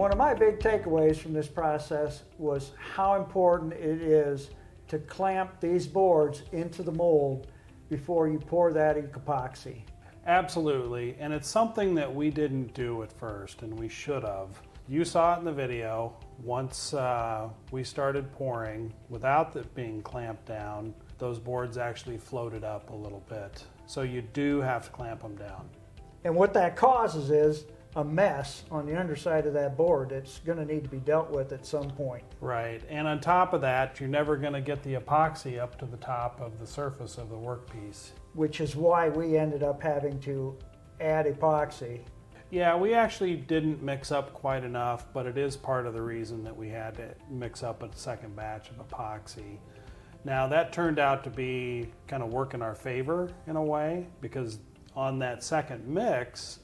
One of my big takeaways from this process was how important it is to clamp these boards into the mold before you pour that epoxy. Absolutely, and it's something that we didn't do at first, and we should have. You saw it in the video. Once we started pouring, without it being clamped down, those boards actually floated up a little bit. So you do have to clamp them down. And what that causes is a mess on the underside of that board that's going to need to be dealt with at some point. Right, and on top of that, you're never going to get the epoxy up to the top of the surface of the workpiece. Which is why we ended up having to add epoxy. Yeah, we actually didn't mix up quite enough, but it is part of the reason that we had to mix up a second batch of epoxy. Now that turned out to be kind of work in our favor in a way, because on that second mix,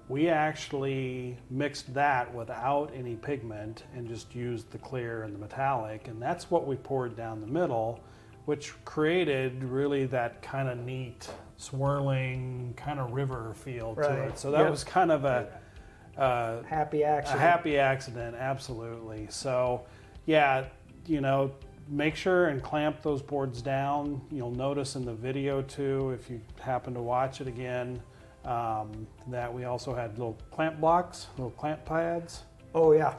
we actually mixed that without any pigment and just used the clear and the metallic, and that's what we poured down the middle, which created really that kind of neat swirling kind of river feel to it. So that was kind of a happy accident. A happy accident, absolutely. So yeah, you know, make sure and clamp those boards down. You'll notice in the video too, if you happen to watch it again, that we also had little clamp blocks, little clamp pads. Oh yeah.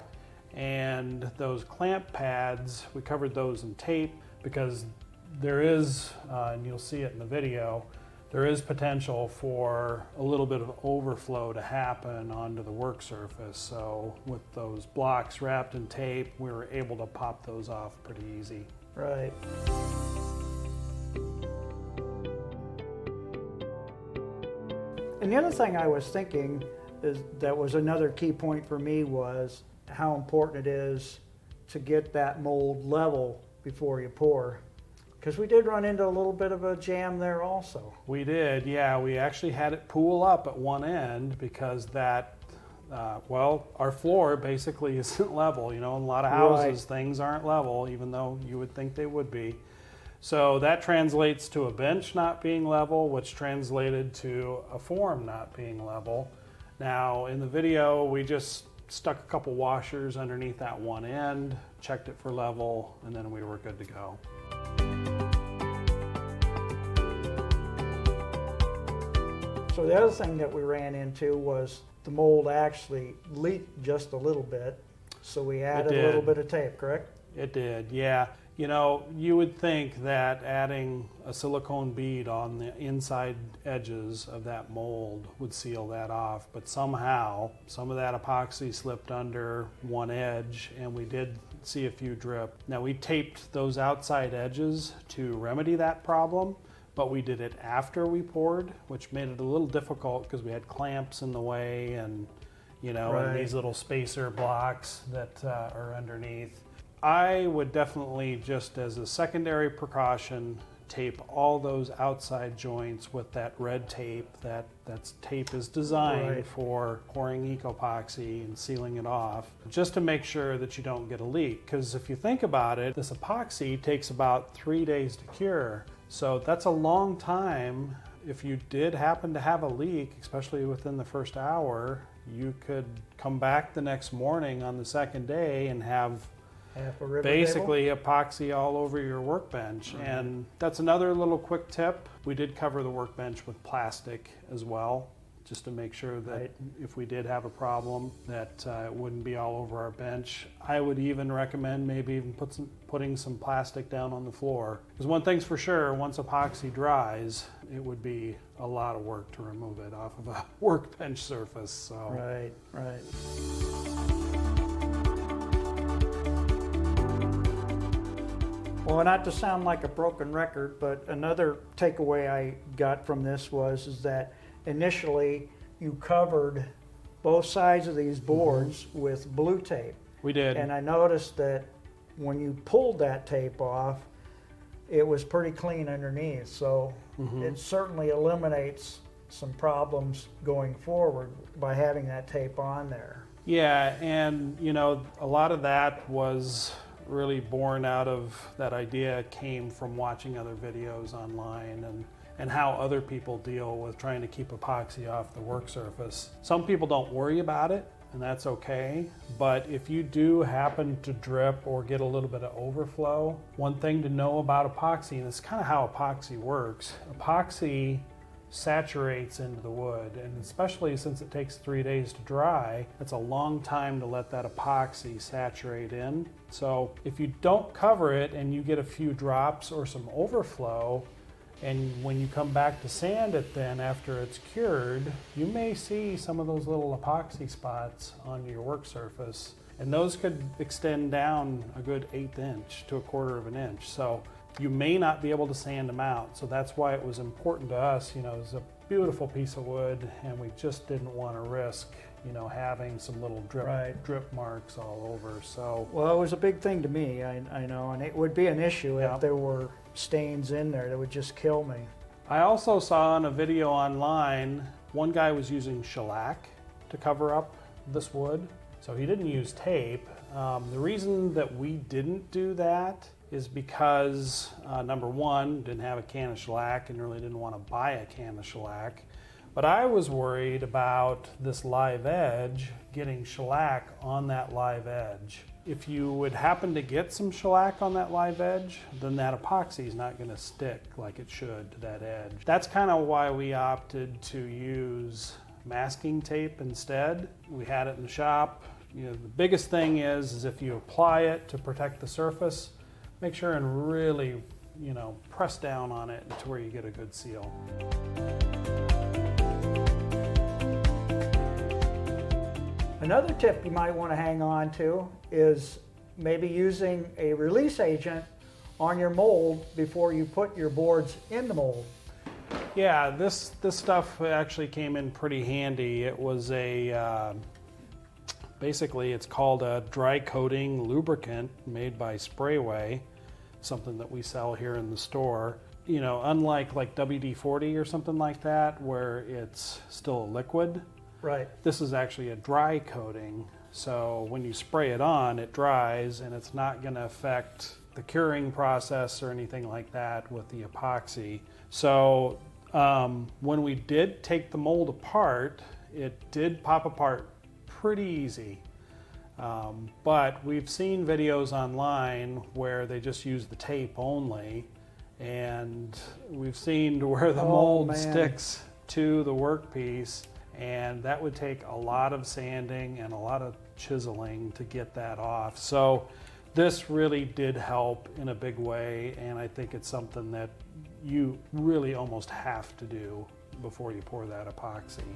And those clamp pads, we covered those in tape because there is, and you'll see it in the video, there is potential for a little bit of overflow to happen onto the work surface. So with those blocks wrapped in tape, we were able to pop those off pretty easy. Right. And the other thing I was thinking is that was another key point for me was how important it is to get that mold level before you pour. Because we did run into a little bit of a jam there also. We did, yeah. We actually had it pool up at one end because that, well, our floor basically isn't level. You know, in a lot of houses, things aren't level, even though you would think they would be. So that translates to a bench not being level, which translated to a form not being level. Now, in the video, we just stuck a couple washers underneath that one end, checked it for level, and then we were good to go. So the other thing that we ran into was the mold actually leaked just a little bit, so we added a little bit of tape, correct? It did, yeah. You know, you would think that adding a silicone bead on the inside edges of that mold would seal that off, but somehow some of that epoxy slipped under one edge and we did see a few drip. Now we taped those outside edges to remedy that problem, but we did it after we poured, which made it a little difficult because we had clamps in the way and, you know, and these little spacer blocks that are underneath. I would definitely, just as a secondary precaution, tape all those outside joints with that red tape. That tape is designed for pouring epoxy and sealing it off, just to make sure that you don't get a leak. Because if you think about it, this epoxy takes about 3 days to cure. So that's a long time. If you did happen to have a leak, especially within the first hour, you could come back the next morning on the second day and have basically epoxy all over your workbench. And that's another little quick tip. We did cover the workbench with plastic as well, just to make sure that if we did have a problem, that it wouldn't be all over our bench. I would even recommend maybe even putting some plastic down on the floor. Because one thing's for sure, once epoxy dries, it would be a lot of work to remove it off of a workbench surface. So. Right, right. Well, not to sound like a broken record, but another takeaway I got from this is that initially you covered both sides of these boards with blue tape. We did. And I noticed that when you pulled that tape off, it was pretty clean underneath. So it certainly eliminates some problems going forward by having that tape on there. Yeah, and you know, a lot of that was really born out of that idea came from watching other videos online and how other people deal with trying to keep epoxy off the work surface. Some people don't worry about it, and that's okay. But if you do happen to drip or get a little bit of overflow, one thing to know about epoxy, and it's kind of how epoxy works, epoxy saturates into the wood, and especially since it takes 3 days to dry, that's a long time to let that epoxy saturate in. So if you don't cover it and you get a few drops or some overflow, and when you come back to sand it then after it's cured, you may see some of those little epoxy spots on your work surface, and those could extend down a good 1/8 inch to 1/4 of an inch. So you may not be able to sand them out. So that's why it was important to us. It's a beautiful piece of wood, and we just didn't want to risk, having some little drip marks all over. So, Well, it was a big thing to me, I know, and it would be an issue Yeah. if there were stains in there that would just kill me. I also saw in a video online, one guy was using shellac to cover up this wood. So he didn't use tape. The reason that we didn't do that is because, number one, didn't have a can of shellac and really didn't want to buy a can of shellac. But I was worried about this live edge, getting shellac on that live edge. If you would happen to get some shellac on that live edge, then that epoxy is not going to stick like it should to that edge. That's kind of why we opted to use masking tape instead. We had it in the shop. The biggest thing is if you apply it to protect the surface, make sure and really, press down on it to where you get a good seal. Another tip you might want to hang on to is maybe using a release agent on your mold before you put your boards in the mold. Yeah, this stuff actually came in pretty handy. It was basically it's called a dry coating lubricant made by Sprayway, something that we sell here in the store. Unlike like WD-40 or something like that, where it's still a liquid, Right. this is actually a dry coating. So when you spray it on, it dries, and it's not going to affect the curing process or anything like that with the epoxy. So when we did take the mold apart, it did pop apart pretty easy. But we've seen videos online where they just use the tape only, and we've seen where the mold man. sticks to the workpiece, and that would take a lot of sanding and a lot of chiseling to get that off. So this really did help in a big way, and I think it's something that you really almost have to do before you pour that epoxy.